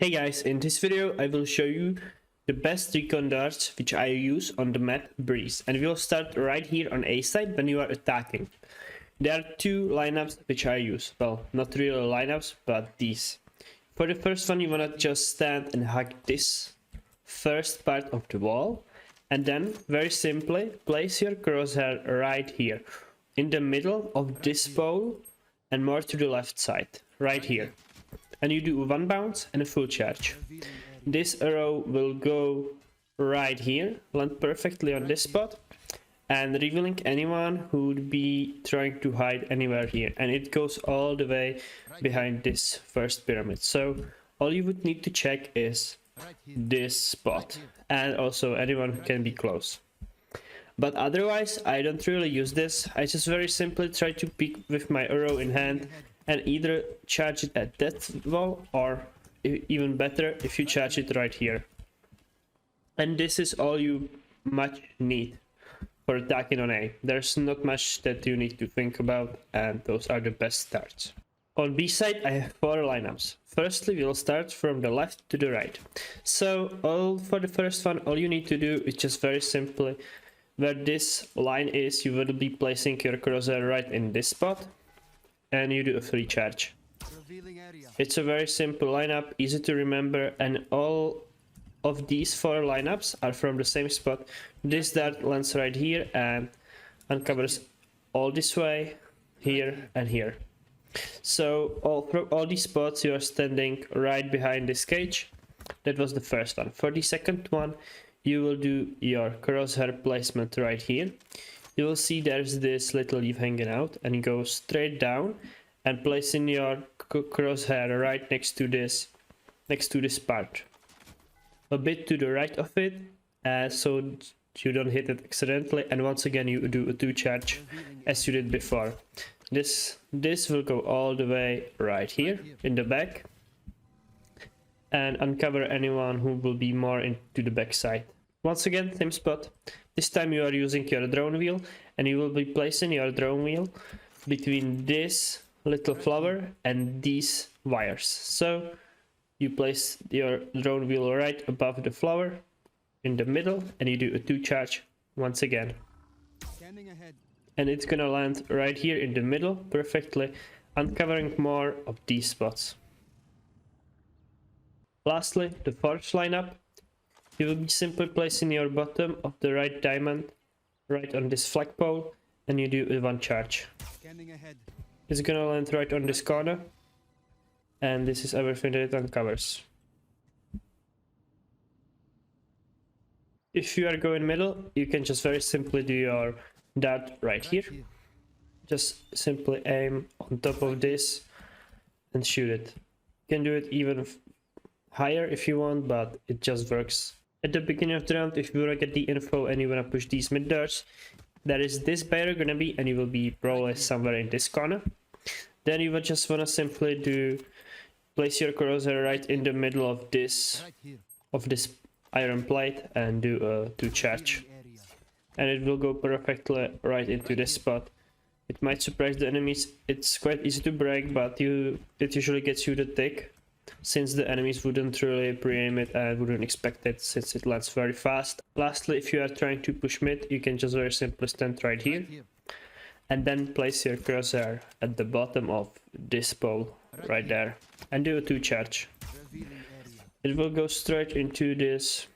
Hey guys, in this video I will show you the best recon darts which I use on the map Breeze, and we will start right here on A side when you are attacking. There are two lineups which I use, well, not really lineups, but these. For the first one you wanna just stand and hug this first part of the wall, and then very simply place your crosshair right here in the middle of this pole and more to the left side, right here. And you do one bounce and a full charge. This arrow will go right here, land perfectly on this spot, and revealing anyone who would be trying to hide anywhere here. And it goes all the way behind this first pyramid. So all you would need to check is this spot, and also anyone who can be close. But otherwise I don't really use this. I just very simply try to peek with my arrow in hand and either charge it at that wall, or even better if you charge it right here. And this is all you much need for attacking on A. There's not much that you need to think about, and those are the best starts. On B side I have four lineups. Firstly we'll start from the left to the right. So for the first one all you need to do is just very simply where this line is, you will be placing your crosshair right in this spot, and you do a free charge. It's a very simple lineup, easy to remember, and all of these four lineups are from the same spot. This dart lands right here and uncovers all this way, here and here. So all these spots you are standing right behind this cage. That was the first one. For the second one you will do your crosshair placement right here. You will see there's this little leaf hanging out, and you go straight down and place in your crosshair right next to this part, a bit to the right of it, so you don't hit it accidentally. And once again you do a 2 charge as you did before. This will go all the way right here in the back and uncover anyone who will be more into the back side. Once again, same spot. This time you are using your drone wheel, and you will be placing your drone wheel between this little flower and these wires. So you place your drone wheel right above the flower in the middle, and you do a 2 charge once again. And it's gonna land right here in the middle perfectly, uncovering more of these spots. Lastly, the fourth lineup. You will be simply placing your bottom of the right diamond right on this flagpole, and you do a 1 charge. It's gonna land right on this corner, and this is everything that it uncovers. If you are going middle, you can just very simply do your dart right here. Just simply aim on top of this and shoot it. You can do it even higher if you want, but it just works. At the beginning of the round, if you wanna get the info and you wanna push these mid darts, there is this barrier gonna be, and you will be probably somewhere in this corner. Then you would just wanna simply place your crosshair right in the middle of this iron plate and do a 2 charge. And it will go perfectly right into this spot. It might surprise the enemies. It's quite easy to break, but it usually gets you the tick, since the enemies wouldn't really pre-aim it and wouldn't expect it, since it lands very fast. Lastly, if you are trying to push mid, you can just very simply stand right here and then place your crosshair at the bottom of this pole right there and do a 2 charge. It will go straight into this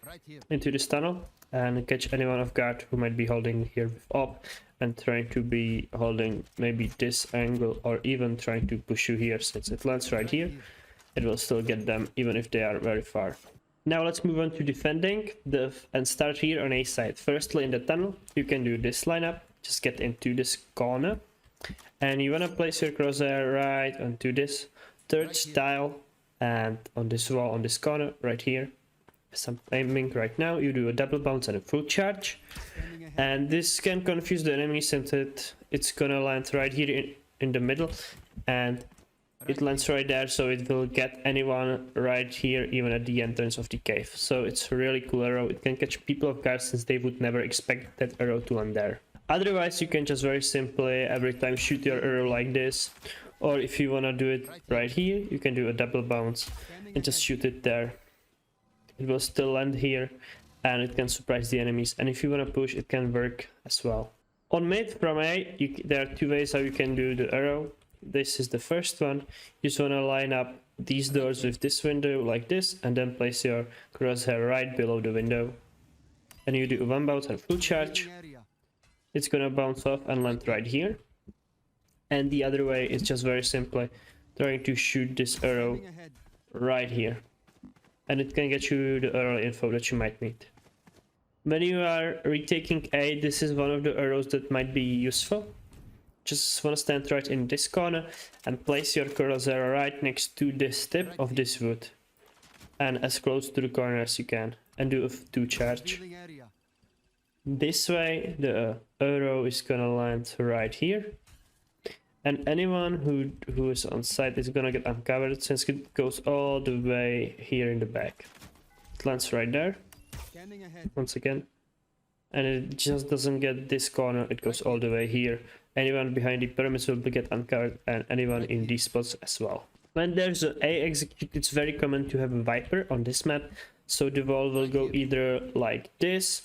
tunnel and catch anyone off guard who might be holding here with op and trying to be holding maybe this angle, or even trying to push you here. Since it lands right here, it will still get them even if they are very far. Now let's move on to defending and start here on A side. Firstly, in the tunnel you can do this lineup. Just get into this corner, and you wanna place your crosshair right onto this third tile, and on this wall on this corner right here. As I'm aiming right now, you do a double bounce and a full charge, and this can confuse the enemy since it's gonna land right here in the middle, and it lands right there, so it will get anyone right here, even at the entrance of the cave. So it's a really cool arrow. It can catch people off guard since they would never expect that arrow to land there. Otherwise you can just very simply every time shoot your arrow like this, or if you wanna do it right here, you can do a double bounce and just shoot it there. It will still land here, and it can surprise the enemies, and if you want to push, it can work as well. On mid from A, there are two ways how you can do the arrow. This is the first one. You just want to line up these doors with this window like this, and then place your crosshair right below the window. And you do one bounce and full charge. It's gonna bounce off and land right here. And the other way is just very simply trying to shoot this arrow right here. And it can get you the early info that you might need. When you are retaking A, this is one of the arrows that might be useful. Just want to stand right in this corner and place your crosshair right next to this tip of this wood. And as close to the corner as you can. And do a 2 charge. This way the arrow is gonna land right here. And anyone who is on site is gonna get uncovered since it goes all the way here in the back. It lands right there. Once again. And it just doesn't get this corner, it goes all the way here. Anyone behind the pyramids will get uncovered, and anyone in these spots as well. When there's an A execute, it's very common to have a Viper on this map. So the wall will go either like this,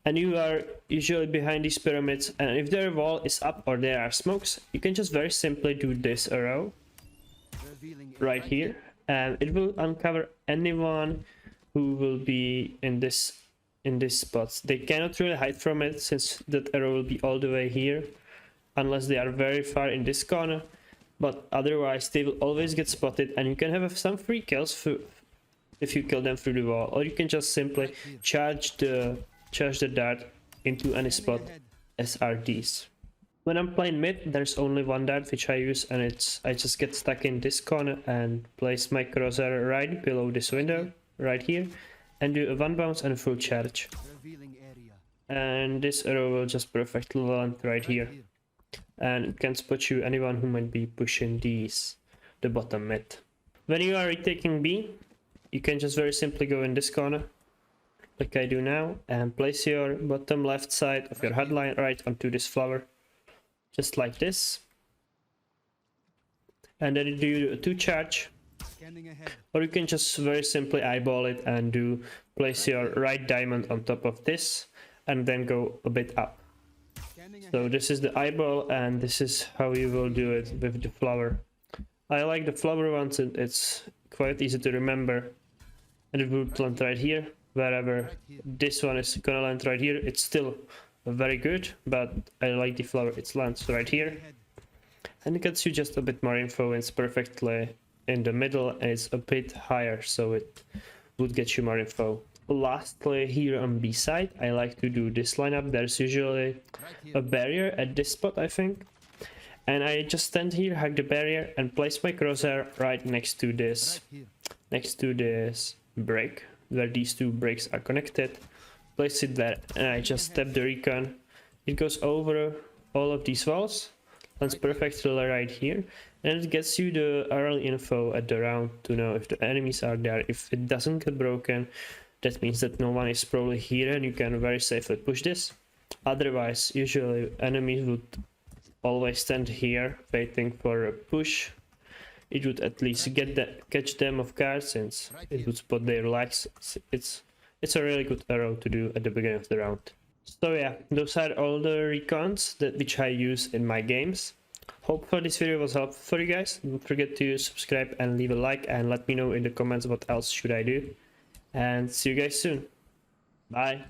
and you are usually behind these pyramids, and if their wall is up or there are smokes, you can just very simply do this arrow right here, and it will uncover anyone who will be in this spots. They cannot really hide from it since that arrow will be all the way here, unless they are very far in this corner, but otherwise they will always get spotted, and you can have some free kills if you kill them through the wall, or you can just simply charge the dart into any spot as RDs. When I'm playing mid, there's only one dart which I use, and I just get stuck in this corner and place my crosshair right below this window, right here, and do a 1 bounce and a full charge. And this arrow will just perfectly land right here. And it can spot you anyone who might be pushing the bottom mid. When you are retaking B, you can just very simply go in this corner, like I do now, and place your bottom left side of your headline right onto this flower, just like this. And then you do a 2 charge, or you can just very simply eyeball it and place your right diamond on top of this, and then go a bit up. So this is the eyeball, and this is how you will do it with the flower. I like the flower ones, and it's quite easy to remember, and it will land right here. Wherever this one is gonna land right here, it's still very good, but I like the flower, it lands right here, and it gets you just a bit more info. It's perfectly in the middle, and it's a bit higher, so it would get you more info. Lastly, here on B side, I like to do this lineup. There's usually a barrier at this spot, I think. And I just stand here, hug the barrier, and place my crosshair right next to this break, where these 2 breaks are connected. Place it there, and I just tap the Recon. It goes over all of these walls, lands perfectly right here, and it gets you the early info at the round to know if the enemies are there. If it doesn't get broken, that means that no one is probably here, and you can very safely push this. Otherwise, usually enemies would always stand here waiting for a push. It would at least catch them off guard, since it would spot their lags. It's a really good arrow to do at the beginning of the round. So yeah, those are all the recons which I use in my games. Hopefully this video was helpful for you guys. Don't forget to subscribe and leave a like, and let me know in the comments what else should I do. And see you guys soon. Bye.